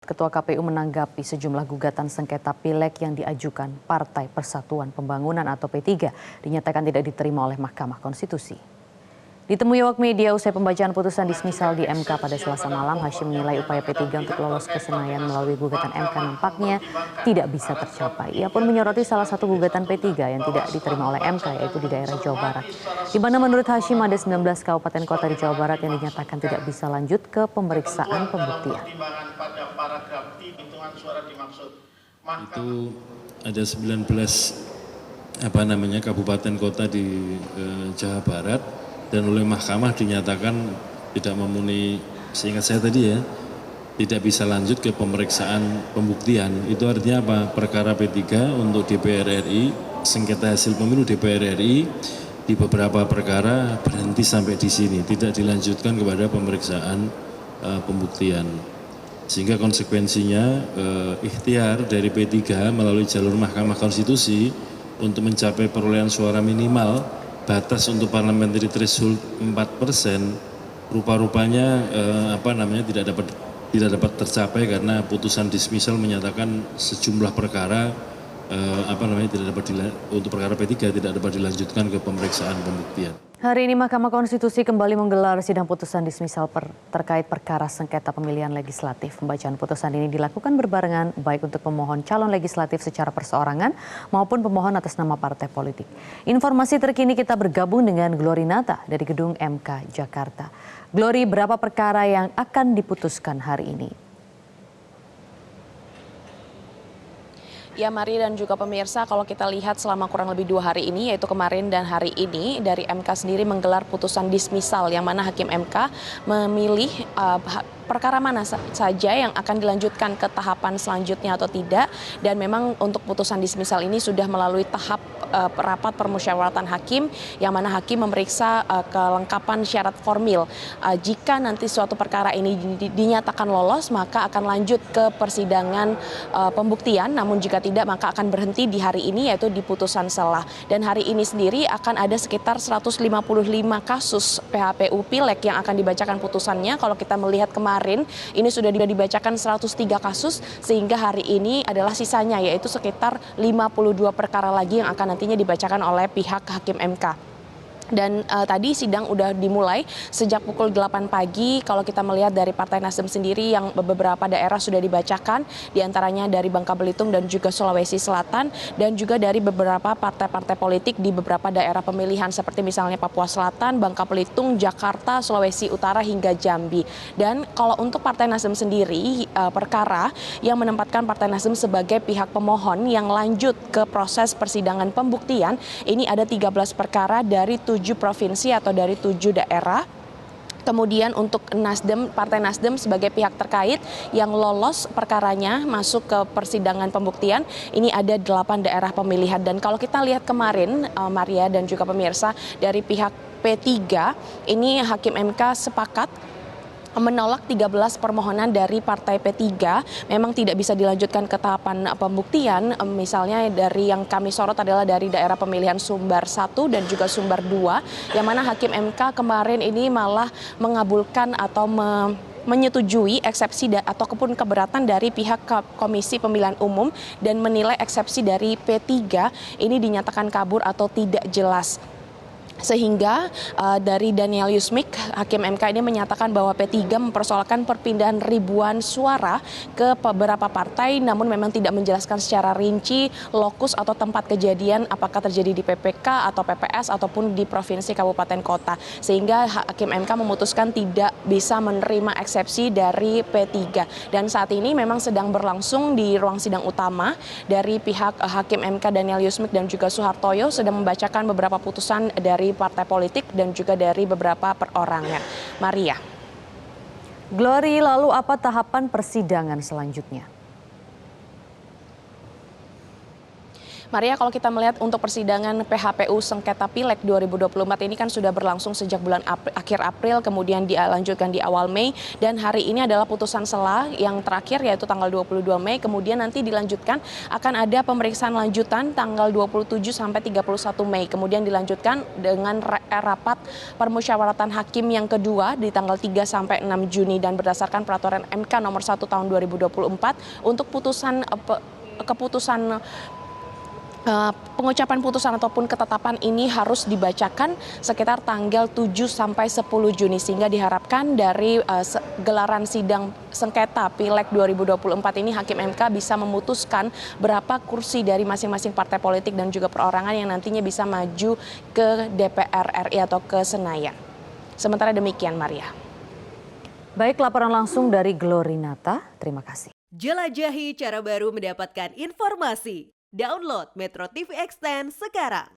Ketua KPU menanggapi sejumlah gugatan sengketa Pileg yang diajukan Partai Persatuan Pembangunan atau P3 dinyatakan tidak diterima oleh Mahkamah Konstitusi. Ditemui awak media usai pembacaan putusan dismisal di MK pada Selasa malam, Hashim menilai upaya P3 untuk lolos ke Senayan melalui gugatan MK nampaknya tidak bisa tercapai. Ia pun menyoroti salah satu gugatan P3 yang tidak diterima oleh MK, yaitu di daerah Jawa Barat. Di mana menurut Hashim ada 19 kabupaten kota di Jawa Barat yang dinyatakan tidak bisa lanjut ke pemeriksaan pembuktian. Itu ada 19 kabupaten kota di Jawa Barat dan oleh mahkamah dinyatakan tidak memenuhi, seingat saya tadi ya, tidak bisa lanjut ke pemeriksaan pembuktian. Itu artinya apa? Perkara P3 untuk DPR RI, sengketa hasil pemilu DPR RI di beberapa perkara berhenti sampai di sini, tidak dilanjutkan kepada pemeriksaan pembuktian. Sehingga konsekuensinya ikhtiar dari P3 melalui jalur Mahkamah Konstitusi untuk mencapai perolehan suara minimal batas untuk parliamentary threshold 4%, rupa-rupanya tidak dapat tercapai karena putusan dismisal menyatakan sejumlah perkara untuk perkara P3 tidak dapat dilanjutkan ke pemeriksaan pembuktian. Hari ini Mahkamah Konstitusi kembali menggelar sidang putusan dismisal terkait perkara sengketa pemilihan legislatif. Pembacaan putusan ini dilakukan berbarengan baik untuk pemohon calon legislatif secara perseorangan maupun pemohon atas nama partai politik. Informasi terkini kita bergabung dengan Glory Nata dari Gedung MK Jakarta. Glory, berapa perkara yang akan diputuskan hari ini? Ya, Mari dan juga pemirsa, kalau kita lihat selama kurang lebih 2 hari ini, yaitu kemarin dan hari ini, dari MK sendiri menggelar putusan dismisal yang mana Hakim MK memilih perkara mana saja yang akan dilanjutkan ke tahapan selanjutnya atau tidak. Dan memang untuk putusan dismisal ini sudah melalui tahap rapat permusyawaratan hakim, yang mana hakim memeriksa kelengkapan syarat formil. Jika nanti suatu perkara ini dinyatakan lolos, maka akan lanjut ke persidangan pembuktian. Namun jika tidak, maka akan berhenti di hari ini, yaitu di putusan selah. Dan hari ini sendiri akan ada sekitar 155 kasus PHPU Pileg yang akan dibacakan putusannya. Kalau kita melihat kemarin, ini sudah dibacakan 103 kasus, sehingga hari ini adalah sisanya, yaitu sekitar 52 perkara lagi yang akan nantinya dibacakan oleh pihak Hakim MK. Dan tadi sidang udah dimulai sejak pukul 8 pagi. Kalau kita melihat dari Partai Nasdem sendiri yang beberapa daerah sudah dibacakan, diantaranya dari Bangka Belitung dan juga Sulawesi Selatan, dan juga dari beberapa partai-partai politik di beberapa daerah pemilihan seperti misalnya Papua Selatan, Bangka Belitung, Jakarta, Sulawesi Utara hingga Jambi. Dan kalau untuk Partai Nasdem sendiri, perkara yang menempatkan Partai Nasdem sebagai pihak pemohon yang lanjut ke proses persidangan pembuktian, ini ada 13 perkara dari 7 provinsi atau dari 7 daerah. Kemudian untuk Nasdem, Partai Nasdem sebagai pihak terkait yang lolos perkaranya masuk ke persidangan pembuktian, ini ada 8 daerah pemilihan. Dan kalau kita lihat kemarin, Maria dan juga pemirsa, dari pihak P3, ini Hakim MK sepakat menolak 13 permohonan dari Partai P3, memang tidak bisa dilanjutkan ke tahapan pembuktian. Misalnya dari yang kami sorot adalah dari daerah pemilihan Sumbar 1 dan juga Sumbar 2, yang mana Hakim MK kemarin ini malah mengabulkan atau menyetujui eksepsi ataupun keberatan dari pihak Komisi Pemilihan Umum dan menilai eksepsi dari P3 ini dinyatakan kabur atau tidak jelas. Sehingga dari Daniel Yusmik, Hakim MK ini menyatakan bahwa P3 mempersoalkan perpindahan ribuan suara ke beberapa partai, namun memang tidak menjelaskan secara rinci lokus atau tempat kejadian, apakah terjadi di PPK atau PPS ataupun di provinsi kabupaten kota. Sehingga Hakim MK memutuskan tidak bisa menerima eksepsi dari P3. Dan saat ini memang sedang berlangsung di ruang sidang utama dari pihak Hakim MK Daniel Yusmik dan juga Suhartoyo sedang membacakan beberapa putusan dari partai politik dan juga dari beberapa perorangan. Maria. Glory, lalu apa tahapan persidangan selanjutnya? Maria, kalau kita melihat untuk persidangan PHPU sengketa Pileg 2024 ini kan sudah berlangsung sejak bulan akhir April, kemudian dilanjutkan di awal Mei, dan hari ini adalah putusan sela yang terakhir yaitu tanggal 22 Mei, kemudian nanti dilanjutkan akan ada pemeriksaan lanjutan tanggal 27 sampai 31 Mei, kemudian dilanjutkan dengan rapat permusyawaratan hakim yang kedua di tanggal 3 sampai 6 Juni, dan berdasarkan peraturan MK nomor 1 tahun 2024 untuk pengucapan putusan ataupun ketetapan ini harus dibacakan sekitar tanggal 7 sampai 10 Juni, sehingga diharapkan dari gelaran sidang sengketa Pileg 2024 ini Hakim MK bisa memutuskan berapa kursi dari masing-masing partai politik dan juga perorangan yang nantinya bisa maju ke DPR RI atau ke Senayan. Sementara demikian, Maria. Baik, laporan langsung dari Glorinata. Terima kasih. Jelajahi cara baru mendapatkan informasi. Download Metro TV Extend sekarang.